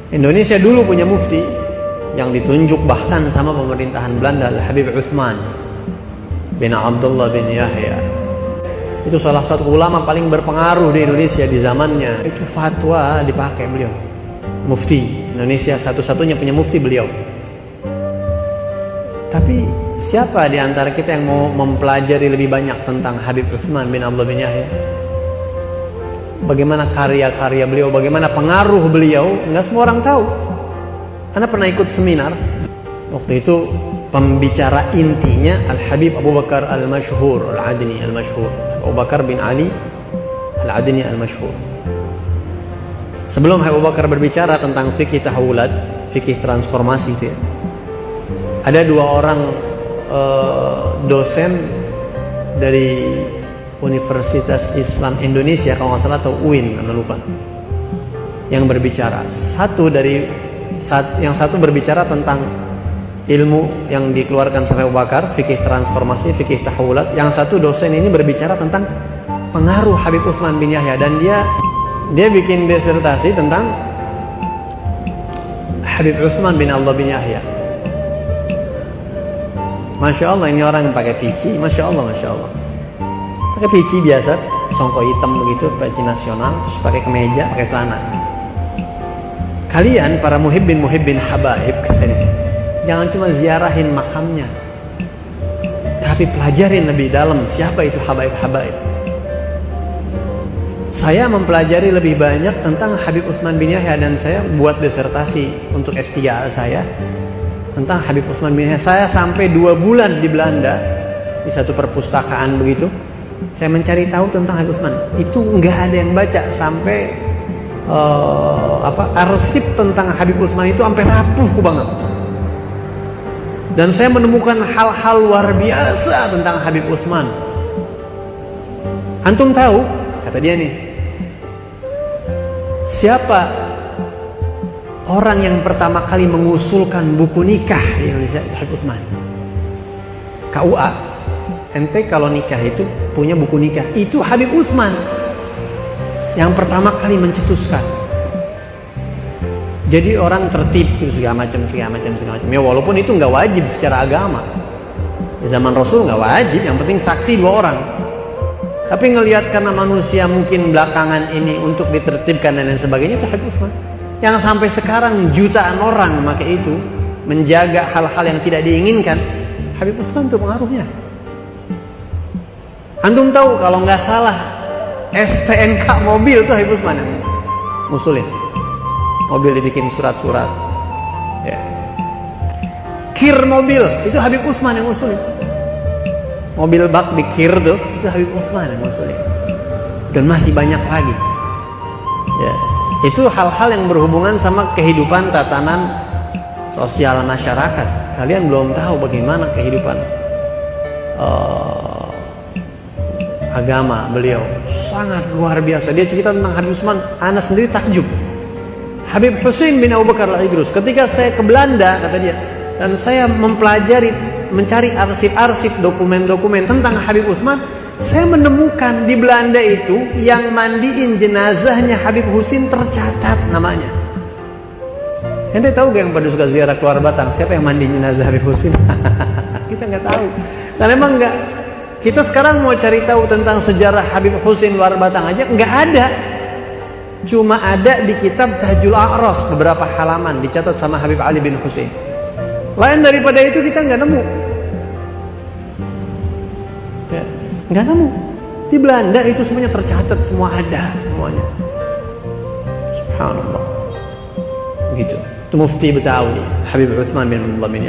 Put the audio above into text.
Indonesia dulu punya mufti yang ditunjuk bahkan sama pemerintahan Belanda, Al-Habib Uthman bin Abdullah bin Yahya. Itu salah satu ulama paling berpengaruh di Indonesia di zamannya. Itu fatwa dipakai beliau. Mufti Indonesia satu-satunya punya mufti beliau. Tapi siapa di antara kita yang mau mempelajari lebih banyak tentang Habib Uthman bin Abdullah bin Yahya? Bagaimana karya-karya beliau, bagaimana pengaruh beliau, nggak semua orang tahu. Anda pernah ikut seminar. Waktu itu pembicara intinya Al-Habib Abu Bakar Al-Mashhur Al-Adni Al-Mashhur, Abu Bakar bin Ali Al-Adni Al-Mashhur. Sebelum Abu Bakar berbicara tentang fikih tahawulat, fikih transformasi itu ya, ada dua orang dosen dari Universitas Islam Indonesia kalau nggak salah, atau UIN, anda lupa, yang berbicara. Yang satu berbicara tentang ilmu yang dikeluarkan sampai Abu Bakar, fikih transformasi, fikih tahawulat. Yang satu dosen ini berbicara tentang pengaruh Habib Uthman bin Yahya, dan dia bikin disertasi tentang Habib Uthman bin Abdullah bin Yahya. Masya Allah, ini orang pakai pici, Masya Allah, Masya Allah. Pakai pici biasa, songkok hitam begitu, pici nasional, terus pakai kemeja, pakai celana. Kalian para muhibbin habaib, katanya, jangan cuma ziarahin makamnya, tapi pelajarin lebih dalam siapa itu habaib-habaib. Saya mempelajari lebih banyak tentang Habib Uthman bin Yahya, dan saya buat disertasi untuk S3 saya tentang Habib Uthman bin Yahya. Saya sampai 2 bulan di Belanda di satu perpustakaan begitu. Saya mencari tahu tentang Habib Uthman. Itu nggak ada yang baca, sampai arsip tentang Habib Uthman itu sampai rapuh banget. Dan saya menemukan hal-hal luar biasa tentang Habib Uthman. Antum tahu, kata dia nih, siapa orang yang pertama kali mengusulkan buku nikah di Indonesia? Itu Habib Uthman. KUA, ente kalau nikah itu punya buku nikah, itu Habib Uthman yang pertama kali mencetuskan. Jadi orang tertib itu segala macam. Ya walaupun itu nggak wajib secara agama. Di zaman Rasul nggak wajib, yang penting saksi 2 orang. Tapi ngelihat karena manusia mungkin belakangan ini untuk ditertibkan dan lain sebagainya, itu Habib Uthman. Yang sampai sekarang jutaan orang pakai itu menjaga hal-hal yang tidak diinginkan. Habib Uthman itu pengaruhnya. Antum tahu kalau nggak salah STNK mobil itu Habib Uthman yang ngusulin. Mobil dibikin surat-surat ya. Kir mobil itu Habib Uthman yang ngusulin. Mobil bak di kir tuh, itu Habib Uthman yang ngusulin. Dan masih banyak lagi ya. Itu hal-hal yang berhubungan sama kehidupan tatanan sosial masyarakat. Kalian belum tahu bagaimana kehidupan agama beliau, sangat luar biasa. Dia cerita tentang Habib Uthman, anak sendiri takjub. Habib Husain bin Abu Bakar Al-Idrus, ketika saya ke Belanda, kata dia, dan saya mencari arsip-arsip dokumen-dokumen tentang Habib Uthman, saya menemukan di Belanda itu yang mandiin jenazahnya Habib Husain tercatat namanya. Ente tahu gak yang pada suka ziarah keluar Batang, siapa yang mandiin jenazah Habib Husain? Kita nggak tahu. Dan emang nggak. Kita sekarang mau cari tahu tentang sejarah Habib Husain luar Batang aja nggak ada. Cuma ada di kitab Tahjul A'ras, beberapa halaman dicatat sama Habib Ali bin Husain. Lain daripada itu kita nggak nemu. Ya, nggak nemu. Di Belanda itu semuanya tercatat, semua ada semuanya. Subhanallah. Begitu. Itu mufti Betawi, Habib Uthman bin Abdullah bin